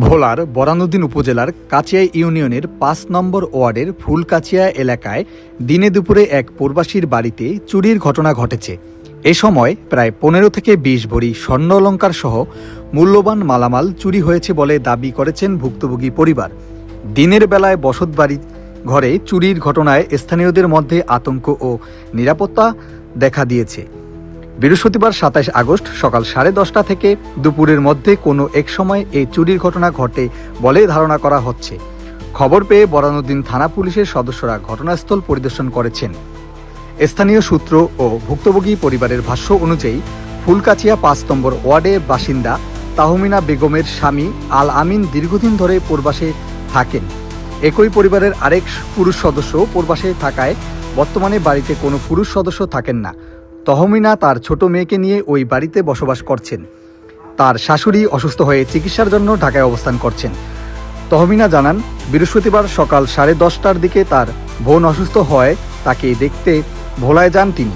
ভোলার বরানুদ্দিন উপজেলার কাচিয়া ইউনিয়নের ৫ নম্বর ওয়ার্ডের ফুলকাচিয়া এলাকায় দিনে দুপুরে এক প্রবাসীর বাড়িতে চুরির ঘটনা ঘটেছে। এ সময় প্রায় ১৫ থেকে ২০ ভরি স্বর্ণালংকার সহ মূল্যবান মালামাল চুরি হয়েছে বলে দাবি করেছেন ভুক্তভোগী পরিবার। দিনের বেলায় বসতবাড়ি ঘরে চুরির ঘটনায় স্থানীয়দের মধ্যে আতঙ্ক ও নিরাপত্তা দেখা দিয়েছে। বৃহস্পতিবার ২৭ আগস্ট সকাল ১০:৩০ থেকে দুপুরের মধ্যে কোনো এক সময় এই চুরির ঘটনা ঘটে বলে ধারণা করা হচ্ছে। খবর পেয়ে বরানুদ্দিন থানা পুলিশের সদস্যরা ঘটনাস্থল পরিদর্শন করেছেন। স্থানীয় সূত্র ও ভুক্তভোগী পরিবারের ভাষ্য অনুযায়ী ফুলকাচিয়া ৫ নম্বর ওয়ার্ডের বাসিন্দা তাহমিনা বেগমের স্বামী আল আমিন দীর্ঘদিন ধরে প্রবাসে থাকেন। একই পরিবারের আরেক পুরুষ সদস্য প্রবাসে থাকায় বর্তমানে বাড়িতে কোনো পুরুষ সদস্য থাকেন না। তহমিনা তার ছোট মেয়েকে নিয়ে ওই বাড়িতে বসবাস করছেন। তার শাশুড়ি অসুস্থ হয়ে চিকিৎসার জন্য ঢাকায় অবস্থান করছেন। তহমিনা জানান, বৃহস্পতিবার সকাল 10:30টার দিকে তার বোন অসুস্থ হয়, তাকে দেখতে ভোলায় যান তিনি।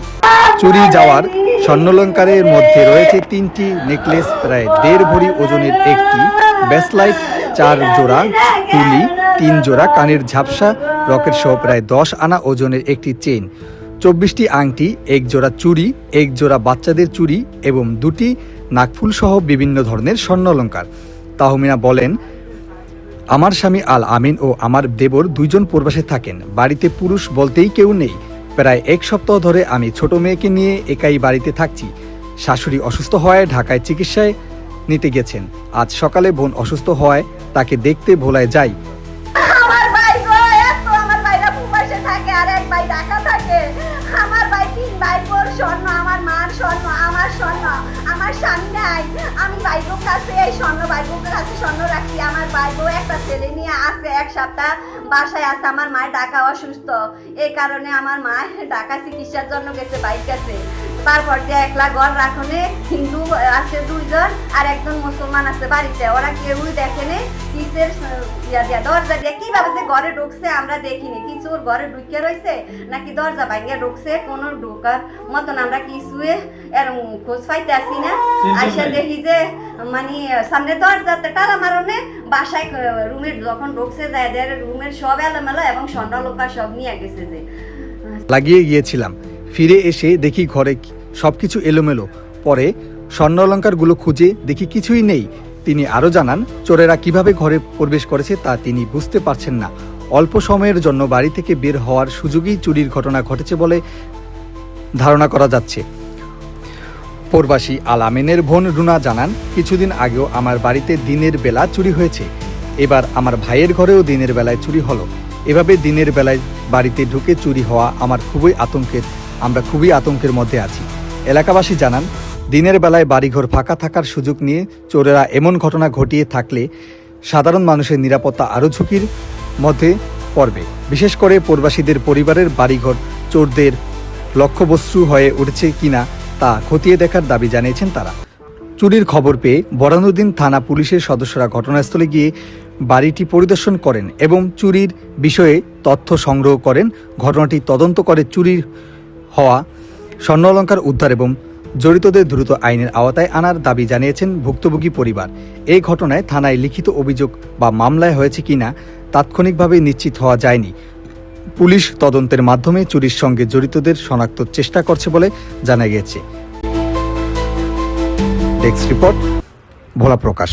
চুরি যাওয়ার স্বর্ণালংকারের মধ্যে রয়েছে 3টি নেকলেস, প্রায় 1.5 ভরি ওজনের একটি ব্যাসলাইট, 4 জোড়া তুলি, 3 জোড়া কানের ঝাপসা, রকেট সহ প্রায় 10 আনা ওজনের একটি চেইন, 24টি আংটি, 1 জোড়া চুড়ি, 1 জোড়া বাচ্চাদের চুড়ি এবং 2টি নাকফুল সহ বিভিন্ন ধরনের স্বর্ণালংকার। তাহমিনা বলেন, আমার স্বামী আল আমিন ও আমার দেবর 2 জন প্রবাসে থাকেন। বাড়িতে পুরুষ বলতেই কেউ নেই। প্রায় 1 সপ্তাহ ধরে আমি ছোট মেয়েকে নিয়ে একাই বাড়িতে থাকছি। শাশুড়ি অসুস্থ হওয়ায় ঢাকায় চিকিৎসায় নিতে গেছেন। আজ সকালে বোন অসুস্থ হওয়ায় তাকে দেখতে ভোলায় যাই। স্বর্ণ আমার মার স্বর্ণ, আমার স্বর্ণ, আমার স্বামী নাই। আমি ভাইবোর কাছে এই স্বর্ণ, ভাইবোর কাছে স্বর্ণ রাখছি। আমার ভাইবো একটা ছেলে নিয়ে আসছে, 1 সপ্তাহ বাসায় আছে। আমার মায়ের ঢাকা অসুস্থ, এই কারণে আমার মা ঢাকা চিকিৎসার জন্য গেছে বাইর কাছে। তারপর যে একলা ঘর রাখনে হিন্দু আছে 2 জন আর একজন মুসলমান আছে বাড়িতে। ওরা কেউই দেখেনি কিসের দরজা দিয়ে কিভাবে যে ঘরে ঢুকছে আমরা দেখিনি। কিছু ওর ঘরে ঢুকে রয়েছে নাকি দরজা ভাঙিয়ে ঢুকছে, কোনো ঢোকার মতন আমরা কিছুই এর খোঁজ পাইতে আসি না। আইসা দেখি যে মানে সামনে দরজাতে টালা মারনে বাসায় রুমের যখন ঢুকছে যায় রুমের সব এলোমেলো এবং স্বর্ণালংকার সব নিয়ে গেছে। যে লাগিয়ে গিয়েছিলাম, ফিরে এসে দেখি ঘরে সবকিছু এলোমেলো। পরে স্বর্ণালংকারগুলো খুঁজে দেখি কিছুই নেই। তিনি আরও জানান, চোরেরা কিভাবে ঘরে প্রবেশ করেছে তা তিনি বুঝতে পারছেন না। অল্প সময়ের জন্য বাড়ি থেকে বের হওয়ার সুযোগেই চুরির ঘটনা ঘটেছে বলে ধারণা করা যাচ্ছে। প্রবাসী আল আমিনের বোন রুনা জানান, কিছুদিন আগেও আমার বাড়িতে দিনের বেলা চুরি হয়েছে। এবার আমার ভাইয়ের ঘরেও দিনের বেলায় চুরি হলো। এভাবে দিনের বেলায় বাড়িতে ঢুকে চুরি হওয়া আমরা খুবই আতঙ্কের মধ্যে আছি। এলাকাবাসী জানান, দিনের বেলায় বাড়িঘর ফাঁকা থাকার সুযোগ নিয়ে চোরেরা এমন ঘটনা ঘটিয়ে থাকলে সাধারণ মানুষের নিরাপত্তা আরও ঝুঁকির মধ্যে পড়বে। বিশেষ করে প্রবাসীদের পরিবারের বাড়িঘর চোরদের লক্ষ্যবস্তু হয়ে উঠেছে কিনা তা খতিয়ে দেখার দাবি জানিয়েছেন তারা। চুরির খবর পেয়ে বরানুদ্দিন থানা পুলিশের সদস্যরা ঘটনাস্থলে গিয়ে বাড়িটি পরিদর্শন করেন এবং চুরির বিষয়ে তথ্য সংগ্রহ করেন। ঘটনাটি তদন্ত করে চুরি হওয়া স্বর্ণালংকার উদ্ধার এবং জড়িতদের দ্রুত আইনের আওতায় আনার দাবি জানিয়েছেন ভুক্তভোগী পরিবার। এই ঘটনায় থানায় লিখিত অভিযোগ বা মামলায় হয়েছে কিনা তাৎক্ষণিকভাবে নিশ্চিত হওয়া যায়নি। পুলিশ তদন্তের মাধ্যমে চুরির সঙ্গে জড়িতদের শনাক্তর চেষ্টা করছে বলে জানা গেছে। ডেস্ক রিপোর্ট, ভোলা প্রকাশ।